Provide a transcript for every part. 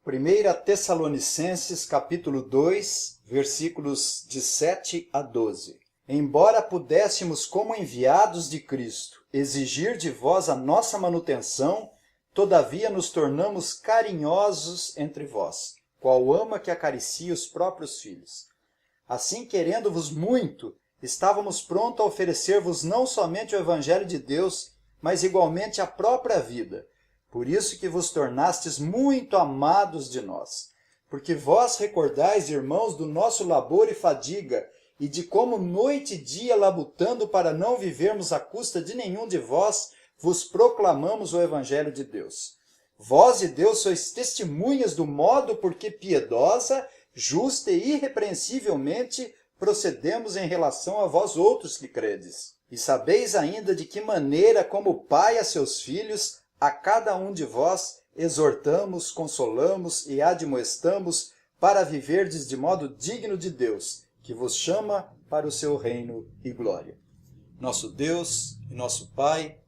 1 Tessalonicenses capítulo 2, versículos de 7 a 12. Embora pudéssemos, como enviados de Cristo, exigir de vós a nossa manutenção, todavia nos tornamos carinhosos entre vós, qual ama que acaricia os próprios filhos. Assim, querendo-vos muito, estávamos prontos a oferecer-vos não somente o Evangelho de Deus, mas igualmente a própria vida. Por isso que vos tornastes muito amados de nós. Porque vós recordais, irmãos, do nosso labor e fadiga, e de como noite e dia labutando para não vivermos à custa de nenhum de vós, vos proclamamos o Evangelho de Deus. Vós e Deus sois testemunhas do modo por que piedosa, justa e irrepreensivelmente procedemos em relação a vós outros que credes. E sabeis ainda de que maneira, como pai a seus filhos, a cada um de vós exortamos, consolamos e admoestamos para viverdes de modo digno de Deus, que vos chama para o seu reino e glória. Nosso Deus e nosso Pai,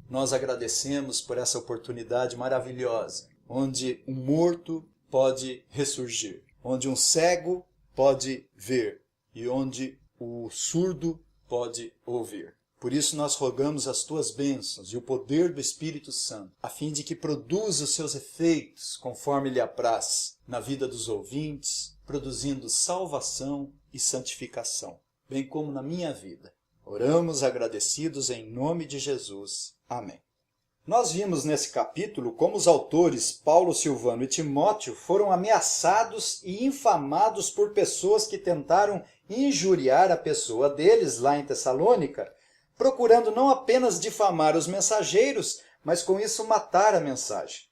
nós agradecemos por essa oportunidade maravilhosa, onde um morto pode ressurgir, onde um cego pode ver e onde o surdo pode ouvir. Por isso nós rogamos as tuas bênçãos e o poder do Espírito Santo, a fim de que produza os seus efeitos conforme lhe apraz na vida dos ouvintes, produzindo salvação e santificação, bem como na minha vida. Oramos agradecidos em nome de Jesus. Amém. Nós vimos nesse capítulo como os autores Paulo, Silvano e Timóteo foram ameaçados e infamados por pessoas que tentaram injuriar a pessoa deles lá em Tessalônica, procurando não apenas difamar os mensageiros, mas com isso matar a mensagem.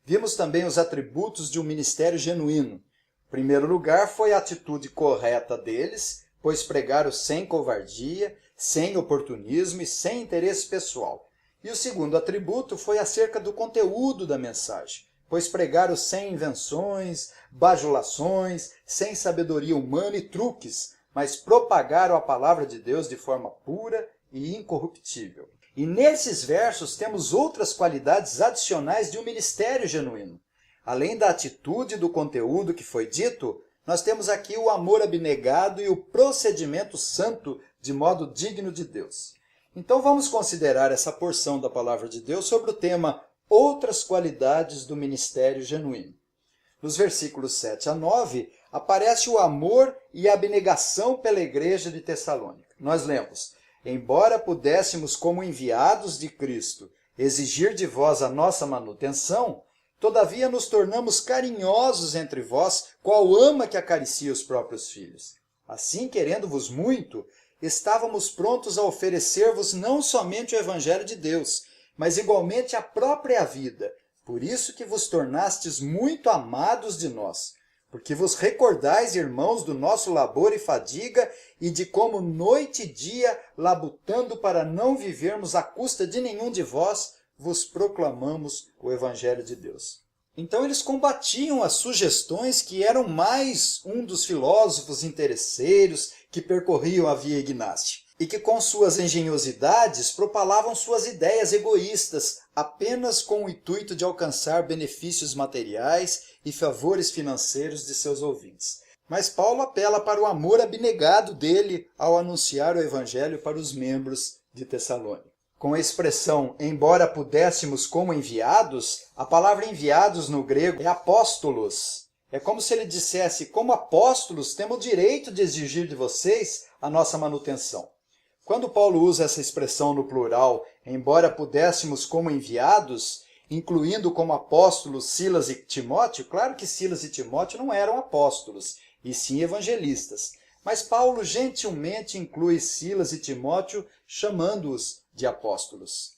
Vimos também os atributos de um ministério genuíno. Em primeiro lugar, foi a atitude correta deles, pois pregaram sem covardia, sem oportunismo e sem interesse pessoal. E o segundo atributo foi acerca do conteúdo da mensagem, pois pregaram sem invenções, bajulações, sem sabedoria humana e truques, mas propagaram a palavra de Deus de forma pura e incorruptível. E nesses versos temos outras qualidades adicionais de um ministério genuíno. Além da atitude e do conteúdo que foi dito, nós temos aqui o amor abnegado e o procedimento santo de modo digno de Deus. Então vamos considerar essa porção da palavra de Deus sobre o tema outras qualidades do ministério genuíno. Nos versículos 7 a 9, aparece o amor e a abnegação pela igreja de Tessalônica. Nós lemos: embora pudéssemos, como enviados de Cristo, exigir de vós a nossa manutenção, todavia nos tornamos carinhosos entre vós, qual ama que acaricia os próprios filhos. Assim, querendo-vos muito, estávamos prontos a oferecer-vos não somente o Evangelho de Deus, mas igualmente a própria vida. Por isso que vos tornastes muito amados de nós, porque vos recordais, irmãos, do nosso labor e fadiga, e de como noite e dia, labutando para não vivermos à custa de nenhum de vós, vos proclamamos o Evangelho de Deus. Então eles combatiam as sugestões que eram mais um dos filósofos interesseiros que percorriam a via Ignácia, e que com suas engenhosidades propalavam suas ideias egoístas, apenas com o intuito de alcançar benefícios materiais e favores financeiros de seus ouvintes. Mas Paulo apela para o amor abnegado dele ao anunciar o Evangelho para os membros de Tessalônica. Com a expressão, embora pudéssemos como enviados, a palavra enviados no grego é apóstolos. É como se ele dissesse, como apóstolos, temos o direito de exigir de vocês a nossa manutenção. Quando Paulo usa essa expressão no plural, embora pudéssemos como enviados, incluindo como apóstolos Silas e Timóteo, claro que Silas e Timóteo não eram apóstolos, e sim evangelistas. Mas Paulo gentilmente inclui Silas e Timóteo, chamando-os de apóstolos.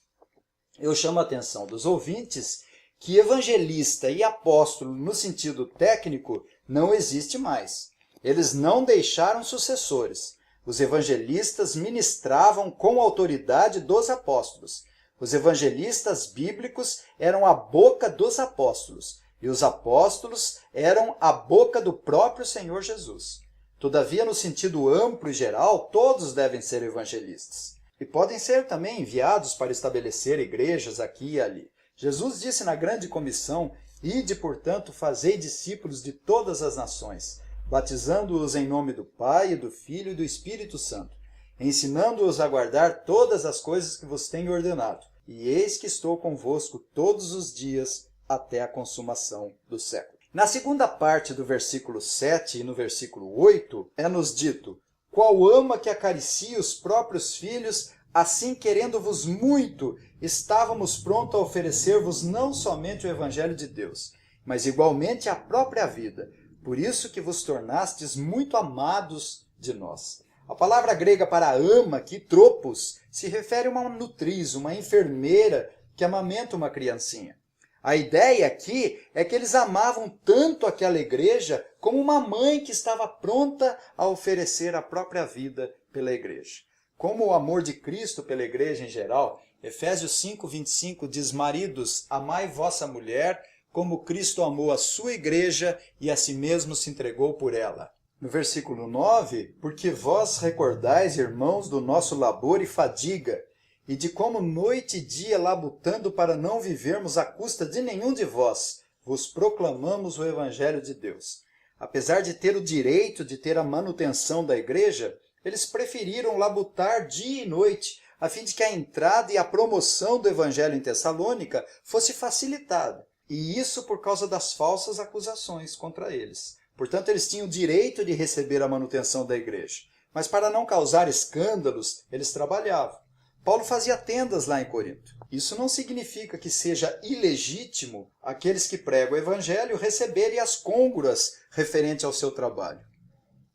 Eu chamo a atenção dos ouvintes que evangelista e apóstolo, no sentido técnico, não existe mais. Eles não deixaram sucessores. Os evangelistas ministravam com a autoridade dos apóstolos. Os evangelistas bíblicos eram a boca dos apóstolos, e os apóstolos eram a boca do próprio Senhor Jesus. Todavia, no sentido amplo e geral, todos devem ser evangelistas. E podem ser também enviados para estabelecer igrejas aqui e ali. Jesus disse na grande comissão Ide, portanto, fazei discípulos de todas as nações, batizando-os em nome do Pai, e do Filho e do Espírito Santo, ensinando-os a guardar todas as coisas que vos tenho ordenado. E eis que estou convosco todos os dias até a consumação do século. Na segunda parte do versículo 7 e no versículo 8, é-nos dito: qual ama que acaricie os próprios filhos, assim querendo-vos muito, estávamos prontos a oferecer-vos não somente o Evangelho de Deus, mas igualmente a própria vida. Por isso que vos tornastes muito amados de nós. A palavra grega para ama, aqui, tropos, se refere a uma nutriz, uma enfermeira que amamenta uma criancinha. A ideia aqui é que eles amavam tanto aquela igreja como uma mãe que estava pronta a oferecer a própria vida pela igreja. Como o amor de Cristo pela igreja em geral, Efésios 5:25 diz: maridos, amai vossa mulher, como Cristo amou a sua igreja e a si mesmo se entregou por ela. No versículo 9, porque vós recordais, irmãos, do nosso labor e fadiga, e de como noite e dia labutando para não vivermos à custa de nenhum de vós, vos proclamamos o Evangelho de Deus. Apesar de ter o direito de ter a manutenção da igreja, eles preferiram labutar dia e noite, a fim de que a entrada e a promoção do Evangelho em Tessalônica fosse facilitada. E isso por causa das falsas acusações contra eles. Portanto, eles tinham o direito de receber a manutenção da igreja. Mas para não causar escândalos, eles trabalhavam. Paulo fazia tendas lá em Corinto. Isso não significa que seja ilegítimo aqueles que pregam o Evangelho receberem as cônguras referente ao seu trabalho.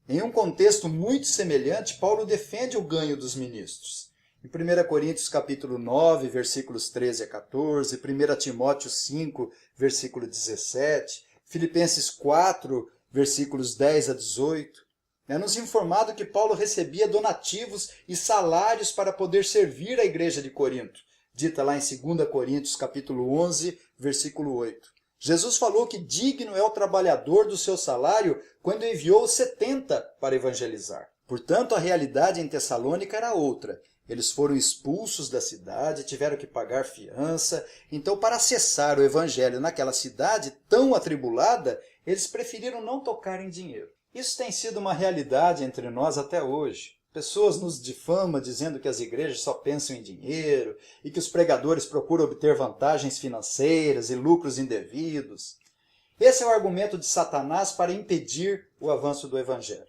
Em um contexto muito semelhante, Paulo defende o ganho dos ministros. Em 1 Coríntios capítulo 9, versículos 13 a 14, 1 Timóteo 5, versículo 17, Filipenses 4, versículos 10 a 18, é-nos informado que Paulo recebia donativos e salários para poder servir a igreja de Corinto, dita lá em 2 Coríntios capítulo 11, versículo 8. Jesus falou que digno é o trabalhador do seu salário quando enviou 70 para evangelizar. Portanto, a realidade em Tessalônica era outra. Eles foram expulsos da cidade, tiveram que pagar fiança. Então, para acessar o evangelho naquela cidade tão atribulada, eles preferiram não tocar em dinheiro. Isso tem sido uma realidade entre nós até hoje. Pessoas nos difamam dizendo que as igrejas só pensam em dinheiro e que os pregadores procuram obter vantagens financeiras e lucros indevidos. Esse é o argumento de Satanás para impedir o avanço do evangelho.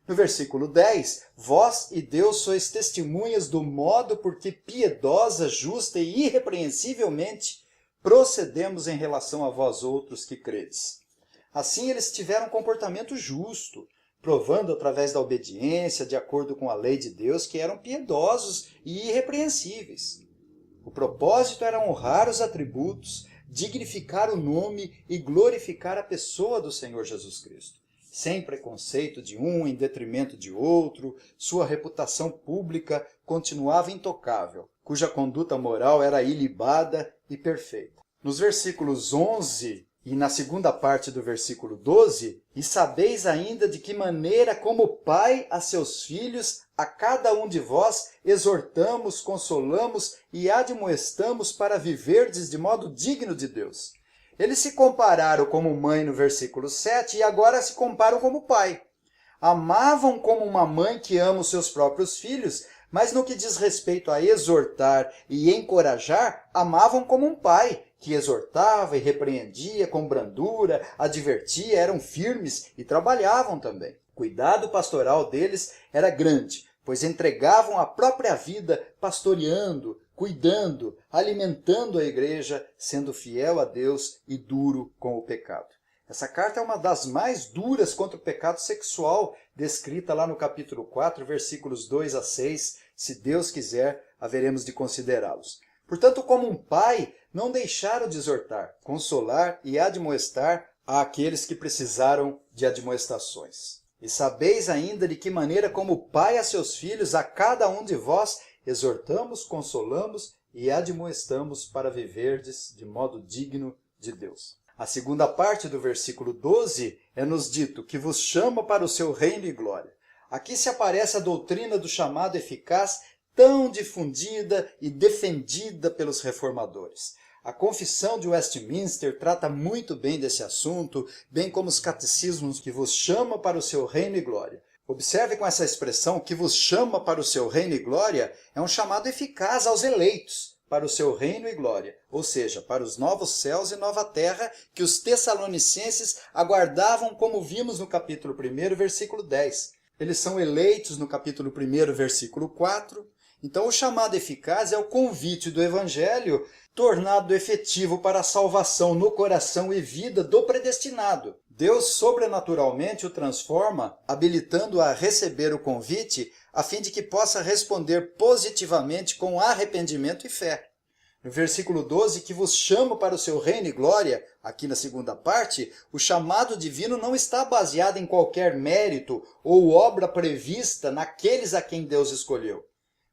No versículo 10, vós e Deus sois testemunhas do modo por que piedosa, justa e irrepreensivelmente procedemos em relação a vós outros que credes. Assim eles tiveram um comportamento justo, provando através da obediência, de acordo com a lei de Deus, que eram piedosos e irrepreensíveis. O propósito era honrar os atributos, dignificar o nome e glorificar a pessoa do Senhor Jesus Cristo. Sem preconceito de um em detrimento de outro, sua reputação pública continuava intocável, cuja conduta moral era ilibada e perfeita. Nos versículos 11 e na segunda parte do versículo 12, e sabeis ainda de que maneira, como pai a seus filhos, a cada um de vós exortamos, consolamos e admoestamos para viverdes de modo digno de Deus. Eles se compararam como mãe no versículo 7 e agora se comparam como pai. Amavam como uma mãe que ama os seus próprios filhos, mas no que diz respeito a exortar e encorajar, amavam como um pai, que exortava e repreendia com brandura, advertia, eram firmes e trabalhavam também. O cuidado pastoral deles era grande, pois entregavam a própria vida pastoreando, cuidando, alimentando a igreja, sendo fiel a Deus e duro com o pecado. Essa carta é uma das mais duras contra o pecado sexual, descrita lá no capítulo 4, versículos 2 a 6. Se Deus quiser, haveremos de considerá-los. Portanto, como um pai, não deixaram de exortar, consolar e admoestar àqueles que precisaram de admoestações. E sabeis ainda de que maneira, como pai a seus filhos, a cada um de vós, exortamos, consolamos e admoestamos para viverdes de modo digno de Deus. A segunda parte do versículo 12 é-nos dito que vos chama para o seu reino e glória. Aqui se aparece a doutrina do chamado eficaz, tão difundida e defendida pelos reformadores. A Confissão de Westminster trata muito bem desse assunto, bem como os catecismos que vos chama para o seu reino e glória. Observe com essa expressão, que vos chama para o seu reino e glória, é um chamado eficaz aos eleitos para o seu reino e glória, ou seja, para os novos céus e nova terra que os tessalonicenses aguardavam, como vimos no capítulo 1, versículo 10. Eles são eleitos no capítulo 1, versículo 4. Então, o chamado eficaz é o convite do Evangelho tornado efetivo para a salvação no coração e vida do predestinado. Deus sobrenaturalmente o transforma, habilitando-o a receber o convite, a fim de que possa responder positivamente com arrependimento e fé. No versículo 12, que vos chamo para o seu reino e glória, aqui na segunda parte, o chamado divino não está baseado em qualquer mérito ou obra prevista naqueles a quem Deus escolheu.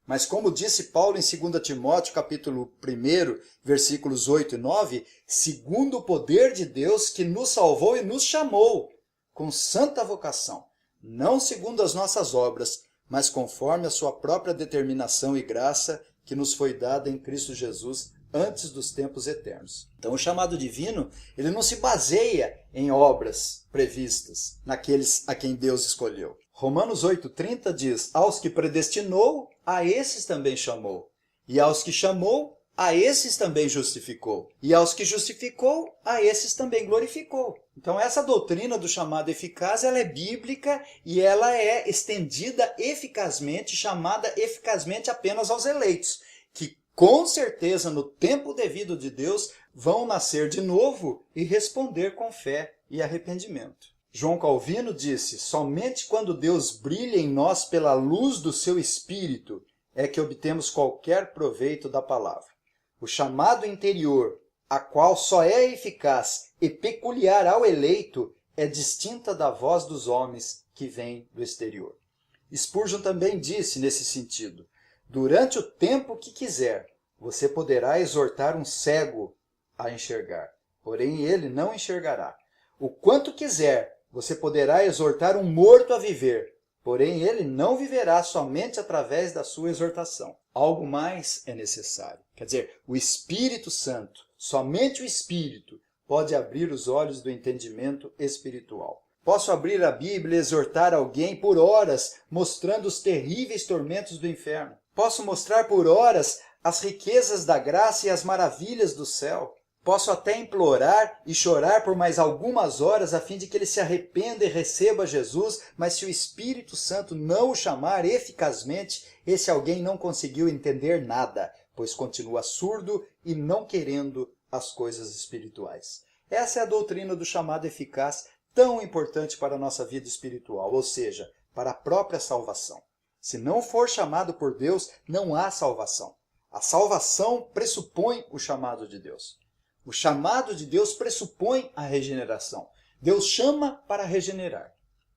Mas como disse Paulo em 2 Timóteo, capítulo 1, versículos 8 e 9, segundo o poder de Deus que nos salvou e nos chamou, com santa vocação, não segundo as nossas obras, mas conforme a sua própria determinação e graça que nos foi dada em Cristo Jesus antes dos tempos eternos. Então o chamado divino, ele não se baseia em obras previstas naqueles a quem Deus escolheu. Romanos 8,30 diz, aos que predestinou, a esses também chamou. E aos que chamou, a esses também justificou. E aos que justificou, a esses também glorificou. Então essa doutrina do chamado eficaz, ela é bíblica e ela é estendida eficazmente, chamada eficazmente apenas aos eleitos, que com certeza no tempo devido de Deus vão nascer de novo e responder com fé e arrependimento. João Calvino disse, somente quando Deus brilha em nós pela luz do seu Espírito é que obtemos qualquer proveito da palavra. O chamado interior, a qual só é eficaz e peculiar ao eleito, é distinta da voz dos homens que vem do exterior. Spurgeon também disse nesse sentido, durante o tempo que quiser, você poderá exortar um cego a enxergar, porém ele não enxergará. O quanto quiser, você poderá exortar um morto a viver, porém ele não viverá somente através da sua exortação. Algo mais é necessário. Quer dizer, o Espírito Santo, somente o Espírito, pode abrir os olhos do entendimento espiritual. Posso abrir a Bíblia e exortar alguém por horas, mostrando os terríveis tormentos do inferno. Posso mostrar por horas as riquezas da graça e as maravilhas do céu. Posso até implorar e chorar por mais algumas horas a fim de que ele se arrependa e receba Jesus, mas se o Espírito Santo não o chamar eficazmente, esse alguém não conseguiu entender nada, pois continua surdo e não querendo as coisas espirituais. Essa é a doutrina do chamado eficaz, tão importante para a nossa vida espiritual, ou seja, para a própria salvação. Se não for chamado por Deus, não há salvação. A salvação pressupõe o chamado de Deus. O chamado de Deus pressupõe a regeneração. Deus chama para regenerar.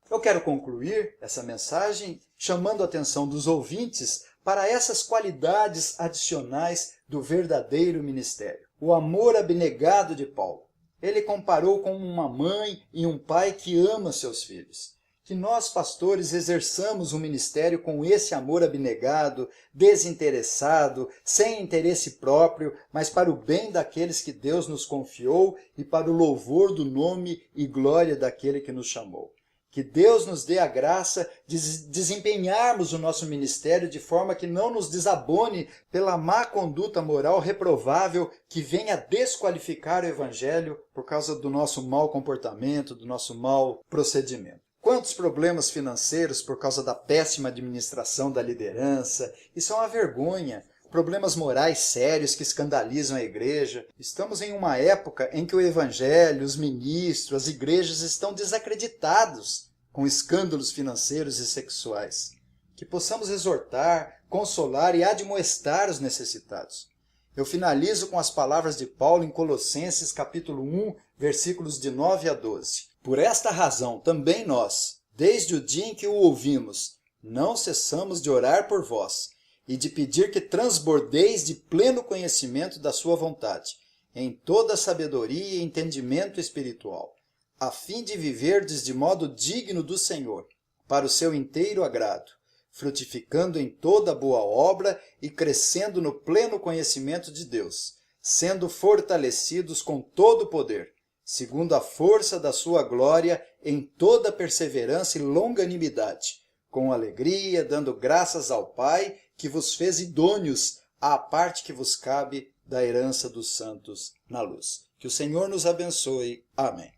Eu quero concluir essa mensagem chamando a atenção dos ouvintes para essas qualidades adicionais do verdadeiro ministério. O amor abnegado de Paulo. Ele comparou com uma mãe e um pai que ama seus filhos. Que nós, pastores, exerçamos o ministério com esse amor abnegado, desinteressado, sem interesse próprio, mas para o bem daqueles que Deus nos confiou e para o louvor do nome e glória daquele que nos chamou. Que Deus nos dê a graça de desempenharmos o nosso ministério de forma que não nos desabone pela má conduta moral reprovável que venha desqualificar o Evangelho por causa do nosso mau comportamento, do nosso mau procedimento. Quantos problemas financeiros por causa da péssima administração da liderança? Isso é uma vergonha. Problemas morais sérios que escandalizam a igreja. Estamos em uma época em que o evangelho, os ministros, as igrejas estão desacreditados com escândalos financeiros e sexuais. Que possamos exortar, consolar e admoestar os necessitados. Eu finalizo com as palavras de Paulo em Colossenses capítulo 1, versículos de 9 a 12. Por esta razão, também nós, desde o dia em que o ouvimos, não cessamos de orar por vós e de pedir que transbordeis de pleno conhecimento da sua vontade, em toda sabedoria e entendimento espiritual, a fim de viverdes de modo digno do Senhor, para o seu inteiro agrado, frutificando em toda boa obra e crescendo no pleno conhecimento de Deus, sendo fortalecidos com todo o poder, segundo a força da sua glória, em toda perseverança e longanimidade, com alegria, dando graças ao Pai, que vos fez idôneos à parte que vos cabe da herança dos santos na luz. Que o Senhor nos abençoe. Amém.